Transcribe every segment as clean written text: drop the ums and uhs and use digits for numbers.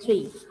3,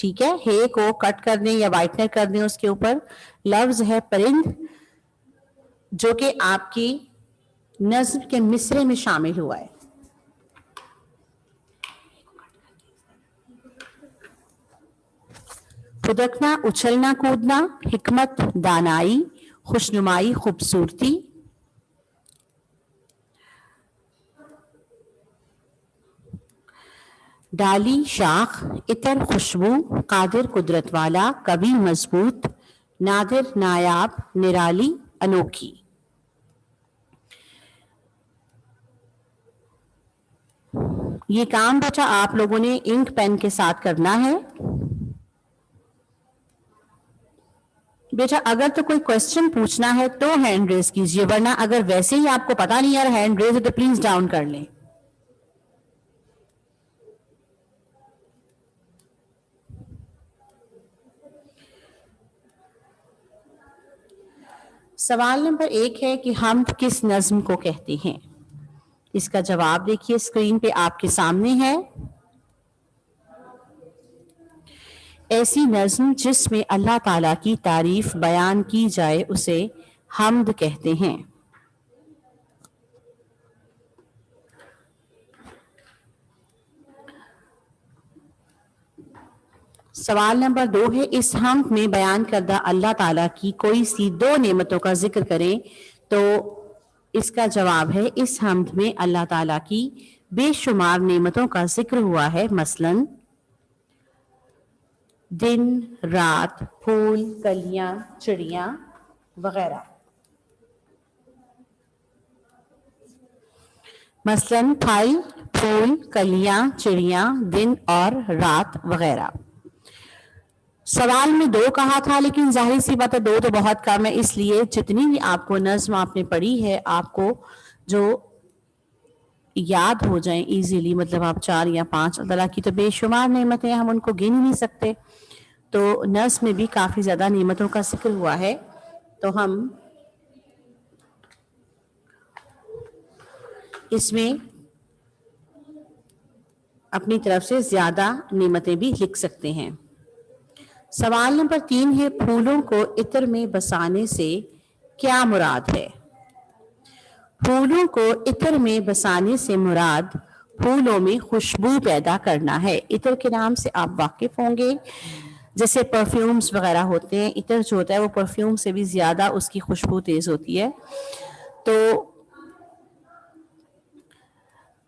ٹھیک ہے, ہے کو کٹ کر دیں یا وائٹنر کر دیں اس کے اوپر. لفظ ہے پرند, جو کہ آپ کی نظم کے مصرے میں شامل ہوا ہے. خدکنا, اچھلنا کودنا, حکمت دانائی, خوشنمائی خوبصورتی. ڈالی شاخ, عطر خوشبو, قادر قدرت والا, کبھی مضبوط, نادر نایاب, نرالی انوکھی. یہ کام بیٹا آپ لوگوں نے انک پین کے ساتھ کرنا ہے. بیٹا اگر تو کوئی کوشچن پوچھنا ہے تو ہینڈ ریز کیجئے, ورنہ اگر ویسے ہی آپ کو پتا نہیں یار ہینڈ ریز ہے تو پلیز ڈاؤن کر لیں. سوال نمبر 1 ہے کہ حمد کس نظم کو کہتے ہیں. اس کا جواب دیکھیے اسکرین پہ آپ کے سامنے ہے. ایسی نظم جس میں اللہ تعالیٰ کی تعریف بیان کی جائے اسے حمد کہتے ہیں. سوال نمبر 2 ہے, اس حمد میں بیان کردہ اللہ تعالیٰ کی کوئی سی 2 نعمتوں کا ذکر کریں. تو اس کا جواب ہے اس حمد میں اللہ تعالیٰ کی بے شمار نعمتوں کا ذکر ہوا ہے. مثلاً دن, رات, پھول, کلیاں, چڑیاں وغیرہ. مثلاً پھل, پھول, کلیاں, چڑیاں, دن اور رات وغیرہ. سوال میں 2 کہا تھا لیکن ظاہر سی بات ہے 2 تو بہت کم ہے, اس لیے جتنی بھی آپ کو نظم آپ نے پڑھی ہے آپ کو جو یاد ہو جائیں ایزیلی, مطلب آپ 4 یا 5, اللہ تعالیٰ کی تو بے شمار نعمتیں ہم ان کو گن ہی نہیں سکتے. تو نظم میں بھی کافی زیادہ نعمتوں کا ذکر ہوا ہے, تو ہم اس میں اپنی طرف سے زیادہ نعمتیں بھی لکھ سکتے ہیں. سوال نمبر 3 ہے, پھولوں کو عطر میں بسانے سے کیا مراد ہے. پھولوں کو عطر میں بسانے سے مراد پھولوں میں خوشبو پیدا کرنا ہے. عطر کے نام سے آپ واقف ہوں گے, جیسے پرفیومز وغیرہ ہوتے ہیں, عطر جو ہوتا ہے وہ پرفیوم سے بھی زیادہ اس کی خوشبو تیز ہوتی ہے. تو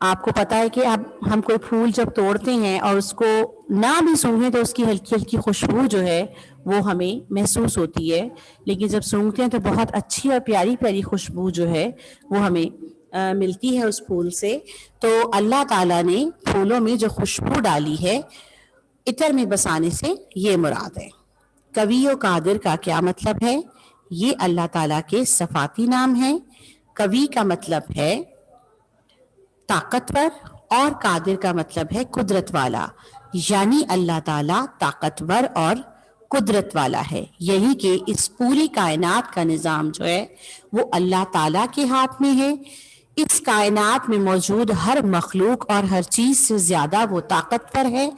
آپ کو پتا ہے کہ اب ہم کوئی پھول جب توڑتے ہیں اور اس کو نہ بھی سونگھیں تو اس کی ہلکی ہلکی خوشبو جو ہے وہ ہمیں محسوس ہوتی ہے, لیکن جب سونگھتے ہیں تو بہت اچھی اور پیاری پیاری خوشبو جو ہے وہ ہمیں ملتی ہے اس پھول سے. تو اللہ تعالیٰ نے پھولوں میں جو خوشبو ڈالی ہے عطر میں بسانے سے یہ مراد ہے. کوی و قادر کا کیا مطلب ہے. یہ اللہ تعالیٰ کے صفاتی نام ہیں. کوی کا مطلب ہے طاقتور اور قادر کا مطلب ہے قدرت والا, یعنی اللہ تعالیٰ طاقتور اور قدرت والا ہے. یہی کہ اس پوری کائنات کا نظام جو ہے وہ اللہ تعالیٰ کے ہاتھ میں ہے. اس کائنات میں موجود ہر مخلوق اور ہر چیز سے زیادہ وہ طاقتور ہے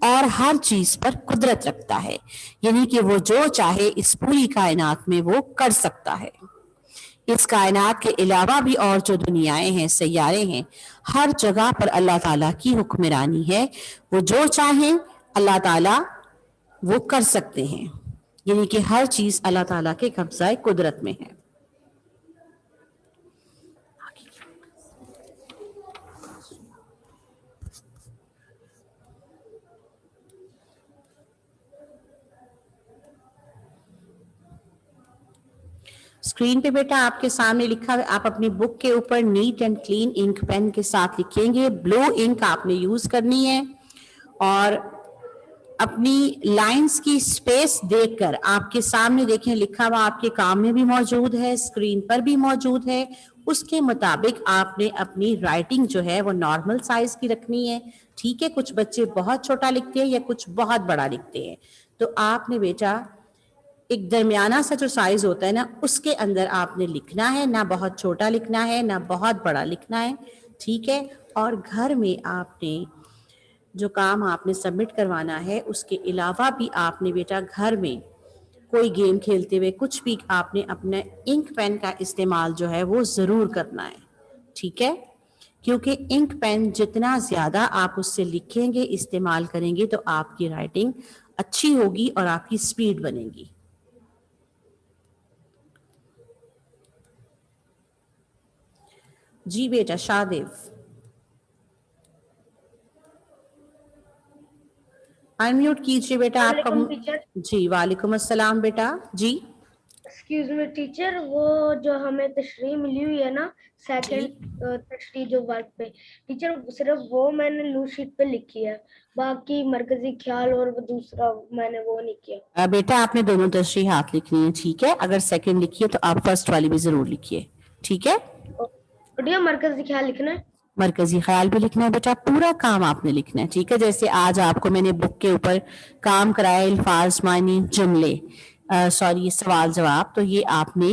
اور ہر چیز پر قدرت رکھتا ہے, یعنی کہ وہ جو چاہے اس پوری کائنات میں وہ کر سکتا ہے. اس کائنات کے علاوہ بھی اور جو دنیایں ہیں, سیارے ہیں, ہر جگہ پر اللہ تعالیٰ کی حکمرانی ہے. وہ جو چاہیں اللہ تعالیٰ وہ کر سکتے ہیں, یعنی کہ ہر چیز اللہ تعالیٰ کے قبضہ قدرت میں ہے. اسکرین پہ بیٹا آپ کے سامنے لکھا ہے, آپ اپنی بک کے اوپر neat and clean ink pen کے ساتھ لکھیں گے. بلو انک آپ نے یوز کرنی ہے اور اپنی لائنز کی سپیس دیکھ کر آپ کے سامنے دیکھیں لکھا ہوا آپ کے کام میں بھی موجود ہے, اسکرین پر بھی موجود ہے. اس کے مطابق آپ نے اپنی رائٹنگ جو ہے وہ نارمل سائز کی رکھنی ہے. ٹھیک ہے, کچھ بچے بہت چھوٹا لکھتے ہیں یا کچھ بہت بڑا لکھتے ہیں, تو آپ نے بیٹا ایک درمیانہ سا جو سائز ہوتا ہے نا اس کے اندر آپ نے لکھنا ہے, نہ بہت چھوٹا لکھنا ہے نہ بہت بڑا لکھنا ہے. ٹھیک ہے, اور گھر میں آپ نے جو کام آپ نے سبمٹ کروانا ہے اس کے علاوہ بھی آپ نے بیٹا گھر میں کوئی گیم کھیلتے ہوئے کچھ بھی آپ نے اپنا انک پین کا استعمال جو ہے وہ ضرور کرنا ہے، ٹھیک ہے؟ کیونکہ انک پین جتنا زیادہ آپ اس سے لکھیں گے استعمال کریں گے تو آپ کی رائٹنگ اچھی ہوگی اور آپ کی سپیڈ بنے گی۔ جی بیٹا شادیو انمیوٹ کیجئے بیٹا آپ کا۔ جی وعلیکم السلام بیٹا۔ جی ایکسکیوز می ٹیچر، وہ جو ہمیں تشریح ملی ہوئی ہے نا سیکنڈ تشریح جو ورک پہ، ٹیچر صرف وہ میں نے لوز شیٹ پہ لکھی ہے، باقی مرکزی خیال اور دوسرا میں نے وہ نہیں کیا۔ بیٹا آپ نے دونوں تشریحات لکھنی ہے، ٹھیک ہے؟ اگر سیکنڈ لکھیے تو آپ فرسٹ والی بھی ضرور لکھیے، ٹھیک ہے؟ مرکزی خیال لکھنا ہے، مرکزی خیال بھی لکھنا ہے بیٹا، پورا کام آپ نے لکھنا ہے، ٹھیک ہے؟ جیسے آج آپ کو میں نے بک کے اوپر کام کرایا الفاظ معنی جملے سوری سوال جواب، تو یہ آپ نے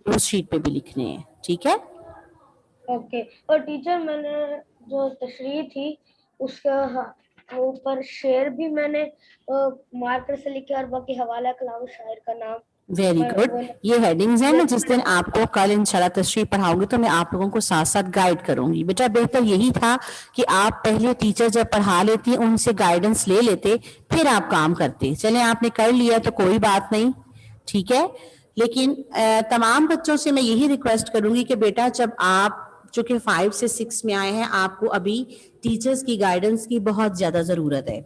اس شیٹ پہ بھی لکھنے ہیں، ٹھیک ہے؟ اوکے۔ اور ٹیچر میں نے جو تشریح تھی اس کا اوپر شعر بھی میں نے مارکر سے لکھا اور باقی حوالہ کلام شاعر کا نام۔ ویری گڈ، یہ ہیڈنگز ہیں، میں جس دن آپ کو کل انشاءاللہ تشریح پڑھاؤں گی تو میں آپ لوگوں کو ساتھ ساتھ گائیڈ کروں گی۔ بیٹا بہتر یہی تھا کہ آپ پہلے ٹیچر جب پڑھا لیتی ان سے گائیڈنس لے لیتے پھر آپ کام کرتے۔ چلیں آپ نے کر لیا تو کوئی بات نہیں، ٹھیک ہے؟ لیکن تمام بچوں سے میں یہی ریکویسٹ کروں گی کہ بیٹا جب آپ چونکہ 5 سے 6 میں آئے ہیں آپ کو ابھی ٹیچرز کی گائیڈنس کی بہت زیادہ ضرورت ہے،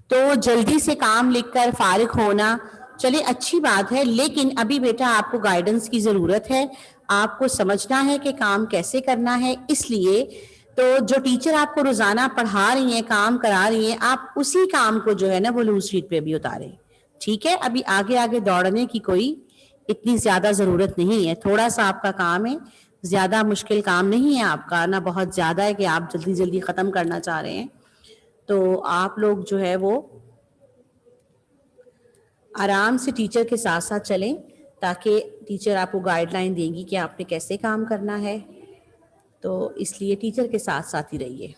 تو جلدی سے کام لکھ کر فارغ ہونا چلے اچھی بات ہے، لیکن ابھی بیٹا آپ کو گائیڈنس کی ضرورت ہے، آپ کو سمجھنا ہے کہ کام کیسے کرنا ہے۔ اس لیے تو جو ٹیچر آپ کو روزانہ پڑھا رہی ہیں کام کرا رہی ہیں آپ اسی کام کو جو ہے نا وہ لوز شیٹ پہ بھی اتاریں، ٹھیک ہے؟ ابھی آگے آگے دوڑنے کی کوئی اتنی زیادہ ضرورت نہیں ہے، تھوڑا سا آپ کا کام ہے، زیادہ مشکل کام نہیں ہے آپ کا، نہ بہت زیادہ ہے کہ آپ جلدی جلدی ختم کرنا چاہ رہے ہیں۔ تو آپ لوگ جو ہے وہ آرام سے ٹیچر کے ساتھ ساتھ چلیں تاکہ ٹیچر آپ کو گائیڈ لائن دیں گی کہ آپ نے کیسے کام کرنا ہے، تو اس لیے ٹیچر کے ساتھ ساتھ ہی رہیے۔